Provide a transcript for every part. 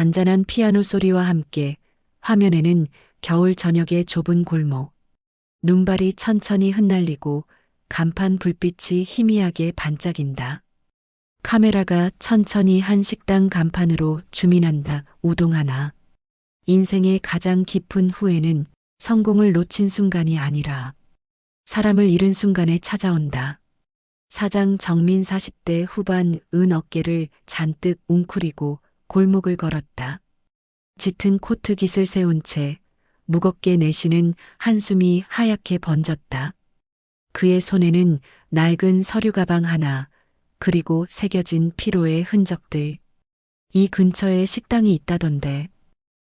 잔잔한 피아노 소리와 함께 화면에는 겨울 저녁의 좁은 골목, 눈발이 천천히 흩날리고 간판 불빛이 희미하게 반짝인다. 카메라가 천천히 한 식당 간판으로 줌인한다. 우동 하나. 인생의 가장 깊은 후회는 성공을 놓친 순간이 아니라 사람을 잃은 순간에 찾아온다. 사장 정민 40대 후반 은 어깨를 잔뜩 웅크리고 골목을 걸었다. 짙은 코트 깃을 세운 채 무겁게 내쉬는 한숨이 하얗게 번졌다. 그의 손에는 낡은 서류 가방 하나, 그리고 새겨진 피로의 흔적들. 이 근처에 식당이 있다던데.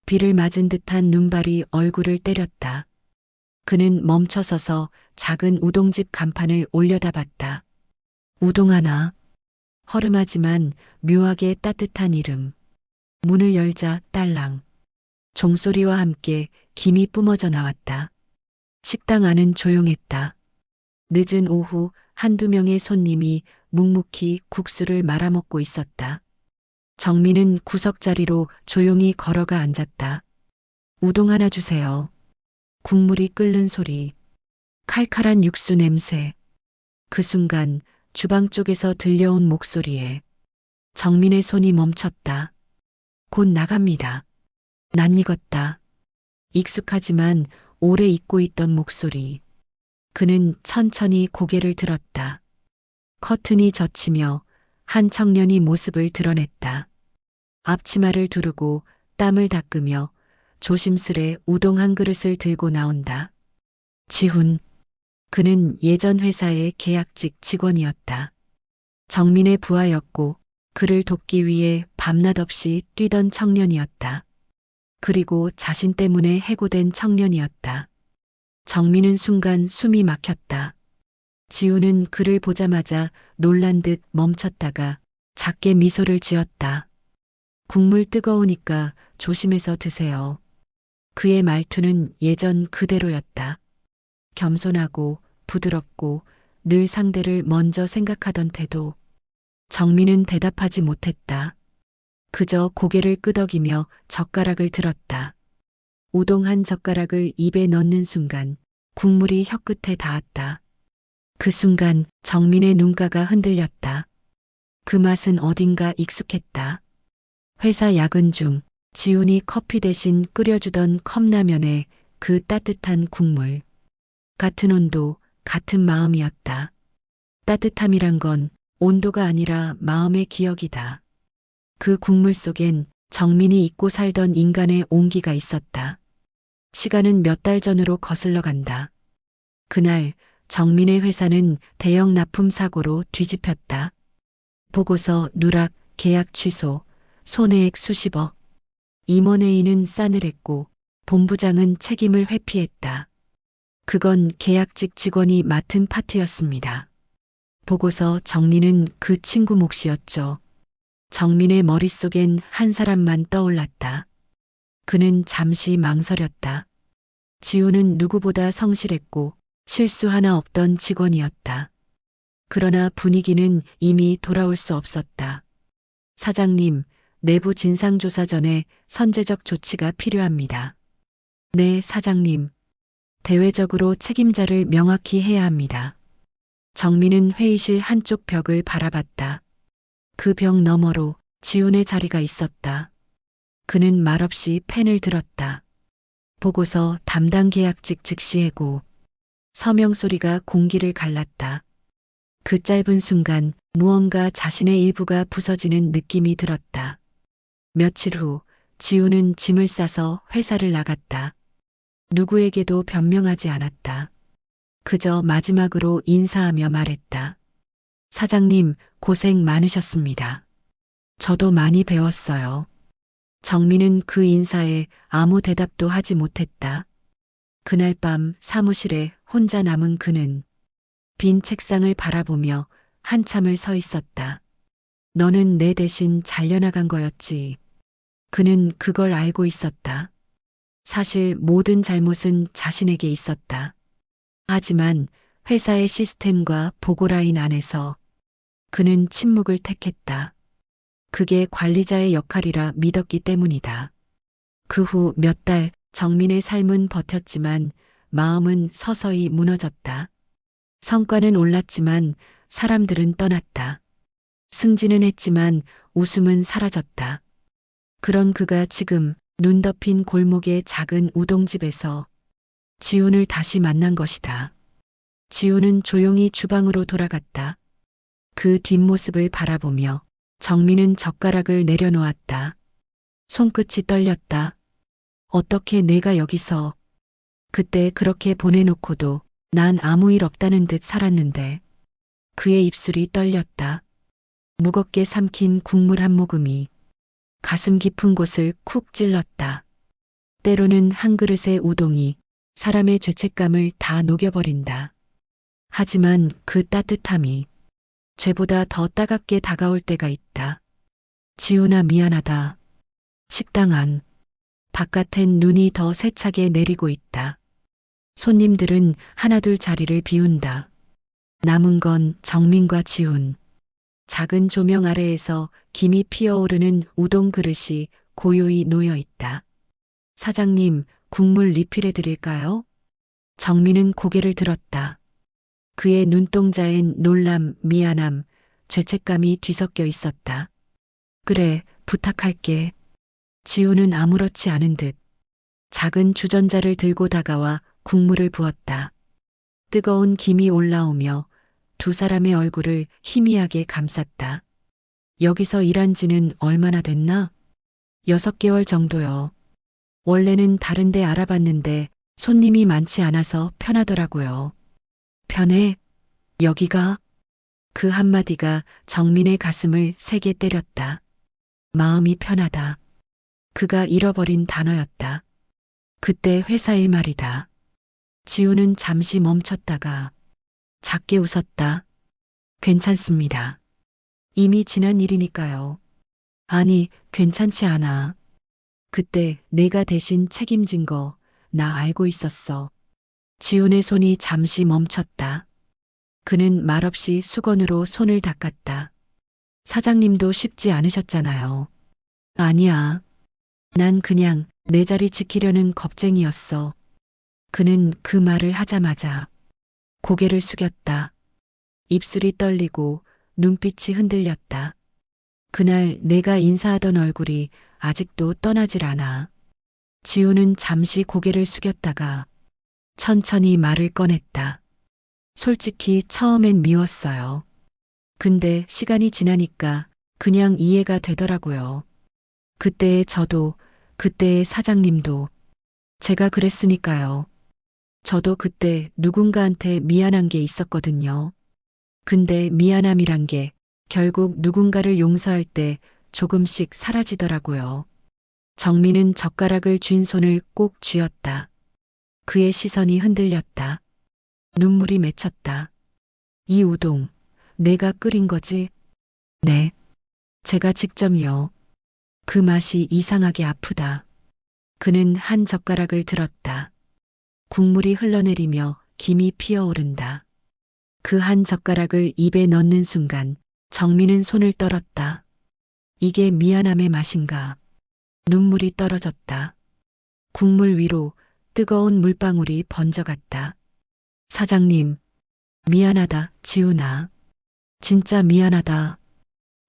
비를 맞은 듯한 눈발이 얼굴을 때렸다. 그는 멈춰서서 작은 우동집 간판을 올려다봤다. 우동 하나. 허름하지만 묘하게 따뜻한 이름. 문을 열자 딸랑. 종소리와 함께 김이 뿜어져 나왔다. 식당 안은 조용했다. 늦은 오후 한두 명의 손님이 묵묵히 국수를 말아먹고 있었다. 정민은 구석자리로 조용히 걸어가 앉았다. 우동 하나 주세요. 국물이 끓는 소리. 칼칼한 육수 냄새. 그 순간 주방 쪽에서 들려온 목소리에 정민의 손이 멈췄다. 곧 나갑니다. 낯익었다. 익숙하지만 오래 잊고 있던 목소리. 그는 천천히 고개를 들었다. 커튼이 젖히며 한 청년이 모습을 드러냈다. 앞치마를 두르고 땀을 닦으며 조심스레 우동 한 그릇을 들고 나온다. 지훈. 그는 예전 회사의 계약직 직원이었다. 정민의 부하였고 그를 돕기 위해 밤낮 없이 뛰던 청년이었다. 그리고 자신 때문에 해고된 청년이었다. 정민은 순간 숨이 막혔다. 지우는 그를 보자마자 놀란 듯 멈췄다가 작게 미소를 지었다. 국물 뜨거우니까 조심해서 드세요. 그의 말투는 예전 그대로였다. 겸손하고 부드럽고 늘 상대를 먼저 생각하던 태도. 정민은 대답하지 못했다. 그저 고개를 끄덕이며 젓가락을 들었다. 우동 한 젓가락을 입에 넣는 순간 국물이 혀끝에 닿았다. 그 순간 정민의 눈가가 흔들렸다. 그 맛은 어딘가 익숙했다. 회사 야근 중 지훈이 커피 대신 끓여주던 컵라면에 그 따뜻한 국물. 같은 온도, 같은 마음이었다. 따뜻함이란 건 온도가 아니라 마음의 기억이다. 그 국물 속엔 정민이 잊고 살던 인간의 온기가 있었다. 시간은 몇 달 전으로 거슬러 간다. 그날 정민의 회사는 대형 납품 사고로 뒤집혔다. 보고서 누락, 계약 취소, 손해액 수십억. 임원회의는 싸늘했고 본부장은 책임을 회피했다. 그건 계약직 직원이 맡은 파트였습니다. 보고서 정리는 그 친구 몫이었죠. 정민의 머릿속엔 한 사람만 떠올랐다. 그는 잠시 망설였다. 지우는 누구보다 성실했고 실수 하나 없던 직원이었다. 그러나 분위기는 이미 돌아올 수 없었다. 사장님, 내부 진상조사 전에 선제적 조치가 필요합니다. 네, 사장님. 대외적으로 책임자를 명확히 해야 합니다. 정민은 회의실 한쪽 벽을 바라봤다. 그 벽 너머로 지훈의 자리가 있었다. 그는 말없이 펜을 들었다. 보고서 담당 계약직 즉시 해고. 서명 소리가 공기를 갈랐다. 그 짧은 순간 무언가 자신의 일부가 부서지는 느낌이 들었다. 며칠 후 지훈은 짐을 싸서 회사를 나갔다. 누구에게도 변명하지 않았다. 그저 마지막으로 인사하며 말했다. 사장님, 고생 많으셨습니다. 저도 많이 배웠어요. 정민은 그 인사에 아무 대답도 하지 못했다. 그날 밤 사무실에 혼자 남은 그는 빈 책상을 바라보며 한참을 서 있었다. 너는 내 대신 잘려나간 거였지. 그는 그걸 알고 있었다. 사실 모든 잘못은 자신에게 있었다. 하지만 회사의 시스템과 보고라인 안에서 그는 침묵을 택했다. 그게 관리자의 역할이라 믿었기 때문이다. 그 후 몇 달 정민의 삶은 버텼지만 마음은 서서히 무너졌다. 성과는 올랐지만 사람들은 떠났다. 승진은 했지만 웃음은 사라졌다. 그런 그가 지금 눈 덮인 골목의 작은 우동집에서 지훈을 다시 만난 것이다. 지훈은 조용히 주방으로 돌아갔다. 그 뒷모습을 바라보며 정민은 젓가락을 내려놓았다. 손끝이 떨렸다. 어떻게 내가 여기서 그때 그렇게 보내놓고도 난 아무 일 없다는 듯 살았는데. 그의 입술이 떨렸다. 무겁게 삼킨 국물 한 모금이 가슴 깊은 곳을 쿡 찔렀다. 때로는 한 그릇의 우동이 사람의 죄책감을 다 녹여버린다. 하지만 그 따뜻함이 죄보다 더 따갑게 다가올 때가 있다. 지훈아 미안하다. 식당 안. 바깥엔 눈이 더 세차게 내리고 있다. 손님들은 하나둘 자리를 비운다. 남은 건 정민과 지훈. 작은 조명 아래에서 김이 피어오르는 우동 그릇이 고요히 놓여 있다. 사장님, 국물 리필해 드릴까요? 정민은 고개를 들었다. 그의 눈동자엔 놀람, 미안함, 죄책감이 뒤섞여 있었다. 그래, 부탁할게. 지훈은 아무렇지 않은 듯 작은 주전자를 들고 다가와 국물을 부었다. 뜨거운 김이 올라오며 두 사람의 얼굴을 희미하게 감쌌다. 여기서 일한 지는 얼마나 됐나? 6개월 정도요. 원래는 다른 데 알아봤는데 손님이 많지 않아서 편하더라고요. 편해? 여기가? 그 한마디가 정민의 가슴을 세게 때렸다. 마음이 편하다. 그가 잃어버린 단어였다. 그때 회사 일 말이다. 지훈은 잠시 멈췄다가 작게 웃었다. 괜찮습니다. 이미 지난 일이니까요. 아니, 괜찮지 않아. 그때 내가 대신 책임진 거 나 알고 있었어. 지훈의 손이 잠시 멈췄다. 그는 말없이 수건으로 손을 닦았다. 사장님도 쉽지 않으셨잖아요. 아니야. 난 그냥 내 자리 지키려는 겁쟁이였어. 그는 그 말을 하자마자 고개를 숙였다. 입술이 떨리고 눈빛이 흔들렸다. 그날 내가 인사하던 얼굴이 아직도 떠나질 않아. 지훈은 잠시 고개를 숙였다가 천천히 말을 꺼냈다. 솔직히 처음엔 미웠어요. 근데 시간이 지나니까 그냥 이해가 되더라고요. 그때의 저도, 그때의 사장님도 제가 그랬으니까요. 저도 그때 누군가한테 미안한 게 있었거든요. 근데 미안함이란 게 결국 누군가를 용서할 때 조금씩 사라지더라고요. 정민은 젓가락을 쥔 손을 꼭 쥐었다. 그의 시선이 흔들렸다. 눈물이 맺혔다. 이 우동, 내가 끓인 거지? 네. 제가 직접요. 그 맛이 이상하게 아프다. 그는 한 젓가락을 들었다. 국물이 흘러내리며 김이 피어오른다. 그 한 젓가락을 입에 넣는 순간 정민은 손을 떨었다. 이게 미안함의 맛인가? 눈물이 떨어졌다. 국물 위로 뜨거운 물방울이 번져갔다. 사장님, 미안하다, 지훈아. 진짜 미안하다.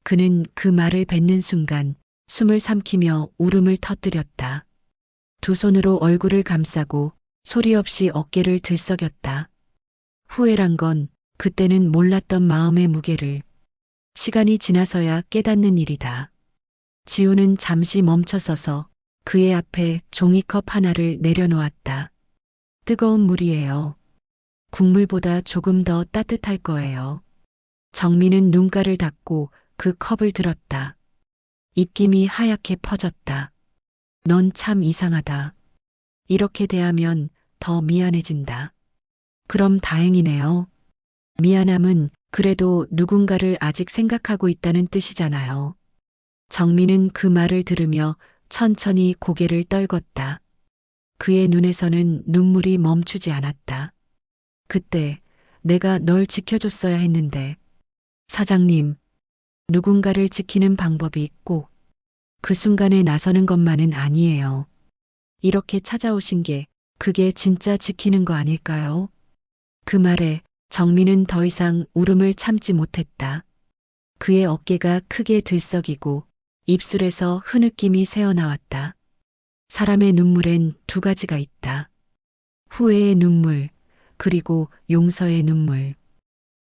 그는 그 말을 뱉는 순간 숨을 삼키며 울음을 터뜨렸다. 두 손으로 얼굴을 감싸고 소리 없이 어깨를 들썩였다. 후회란 건 그때는 몰랐던 마음의 무게를 시간이 지나서야 깨닫는 일이다. 지훈은 잠시 멈춰서서 그의 앞에 종이컵 하나를 내려놓았다. 뜨거운 물이에요. 국물보다 조금 더 따뜻할 거예요. 정민은 눈가를 닫고 그 컵을 들었다. 입김이 하얗게 퍼졌다. 넌 참 이상하다. 이렇게 대하면 더 미안해진다. 그럼 다행이네요. 미안함은 그래도 누군가를 아직 생각하고 있다는 뜻이잖아요. 정민은 그 말을 들으며 천천히 고개를 떨궜다. 그의 눈에서는 눈물이 멈추지 않았다. 그때 내가 널 지켜줬어야 했는데. 사장님, 누군가를 지키는 방법이 꼭 그 순간에 나서는 것만은 아니에요. 이렇게 찾아오신 게 그게 진짜 지키는 거 아닐까요? 그 말에 정민은 더 이상 울음을 참지 못했다. 그의 어깨가 크게 들썩이고 입술에서 흐느낌이 새어나왔다. 사람의 눈물엔 두 가지가 있다. 후회의 눈물, 그리고 용서의 눈물.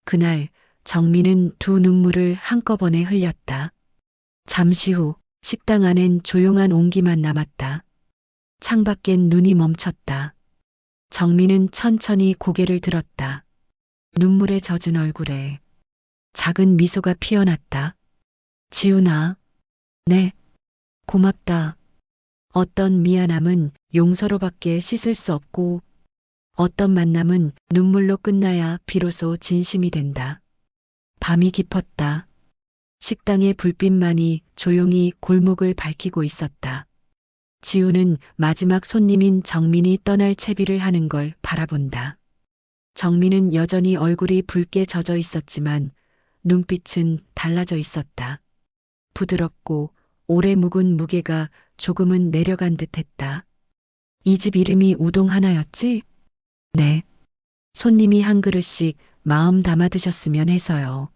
그날 정민은 두 눈물을 한꺼번에 흘렸다. 잠시 후 식당 안엔 조용한 온기만 남았다. 창밖엔 눈이 멈췄다. 정민은 천천히 고개를 들었다. 눈물에 젖은 얼굴에 작은 미소가 피어났다. 지훈아, 네, 고맙다. 어떤 미안함은 용서로밖에 씻을 수 없고 어떤 만남은 눈물로 끝나야 비로소 진심이 된다. 밤이 깊었다. 식당의 불빛만이 조용히 골목을 밝히고 있었다. 지우는 마지막 손님인 정민이 떠날 채비를 하는 걸 바라본다. 정민은 여전히 얼굴이 붉게 젖어 있었지만 눈빛은 달라져 있었다. 부드럽고 오래 묵은 무게가 조금은 내려간 듯했다. 이 집 이름이 우동 하나였지? 네. 손님이 한 그릇씩 마음 담아 드셨으면 해서요.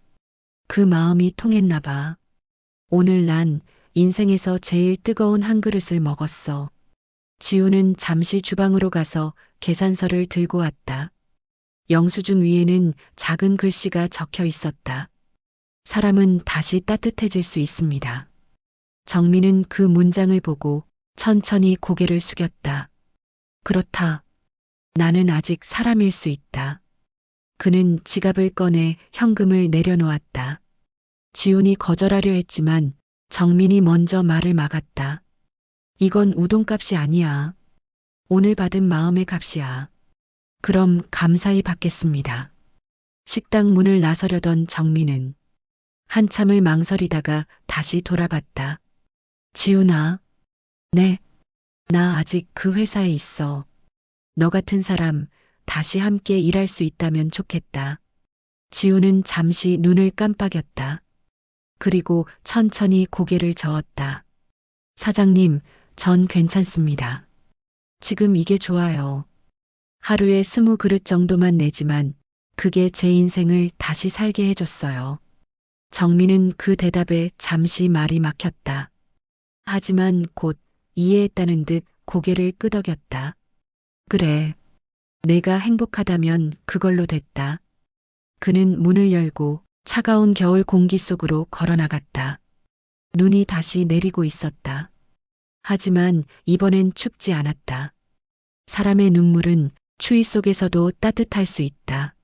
그 마음이 통했나 봐. 오늘 난 인생에서 제일 뜨거운 한 그릇을 먹었어. 지우는 잠시 주방으로 가서 계산서를 들고 왔다. 영수증 위에는 작은 글씨가 적혀 있었다. 사람은 다시 따뜻해질 수 있습니다. 정민은 그 문장을 보고 천천히 고개를 숙였다. 그렇다. 나는 아직 사람일 수 있다. 그는 지갑을 꺼내 현금을 내려놓았다. 지훈이 거절하려 했지만 정민이 먼저 말을 막았다. 이건 우동값이 아니야. 오늘 받은 마음의 값이야. 그럼 감사히 받겠습니다. 식당 문을 나서려던 정민은 한참을 망설이다가 다시 돌아봤다. 지훈아, 네, 나 아직 그 회사에 있어. 너 같은 사람 다시 함께 일할 수 있다면 좋겠다. 지우는 잠시 눈을 깜빡였다. 그리고 천천히 고개를 저었다. 사장님, 전 괜찮습니다. 지금 이게 좋아요. 하루에 20그릇 정도만 내지만 그게 제 인생을 다시 살게 해줬어요. 정민은 그 대답에 잠시 말이 막혔다. 하지만 곧 이해했다는 듯 고개를 끄덕였다. 그래. 내가 행복하다면 그걸로 됐다. 그는 문을 열고 차가운 겨울 공기 속으로 걸어나갔다. 눈이 다시 내리고 있었다. 하지만 이번엔 춥지 않았다. 사람의 눈물은 추위 속에서도 따뜻할 수 있다.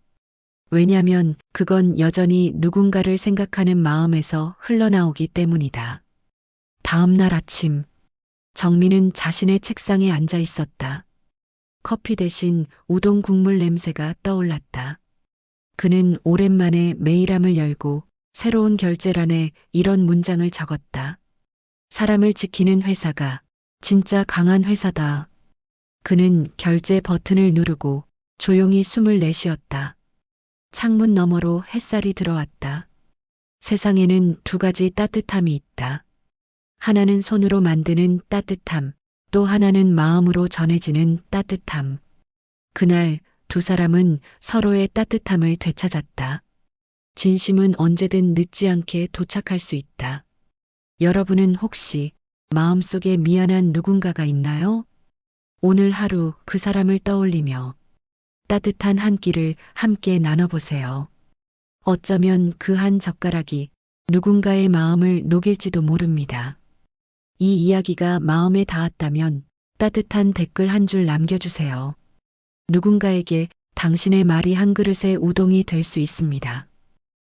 왜냐면 그건 여전히 누군가를 생각하는 마음에서 흘러나오기 때문이다. 다음 날 아침, 정민은 자신의 책상에 앉아 있었다. 커피 대신 우동 국물 냄새가 떠올랐다. 그는 오랜만에 메일함을 열고 새로운 결제란에 이런 문장을 적었다. 사람을 지키는 회사가 진짜 강한 회사다. 그는 결제 버튼을 누르고 조용히 숨을 내쉬었다. 창문 너머로 햇살이 들어왔다. 세상에는 두 가지 따뜻함이 있다. 하나는 손으로 만드는 따뜻함, 또 하나는 마음으로 전해지는 따뜻함. 그날 두 사람은 서로의 따뜻함을 되찾았다. 진심은 언제든 늦지 않게 도착할 수 있다. 여러분은 혹시 마음속에 미안한 누군가가 있나요? 오늘 하루 그 사람을 떠올리며 따뜻한 한 끼를 함께 나눠보세요. 어쩌면 그 한 젓가락이 누군가의 마음을 녹일지도 모릅니다. 이 이야기가 마음에 닿았다면 따뜻한 댓글 한 줄 남겨주세요. 누군가에게 당신의 말이 한 그릇의 우동이 될 수 있습니다.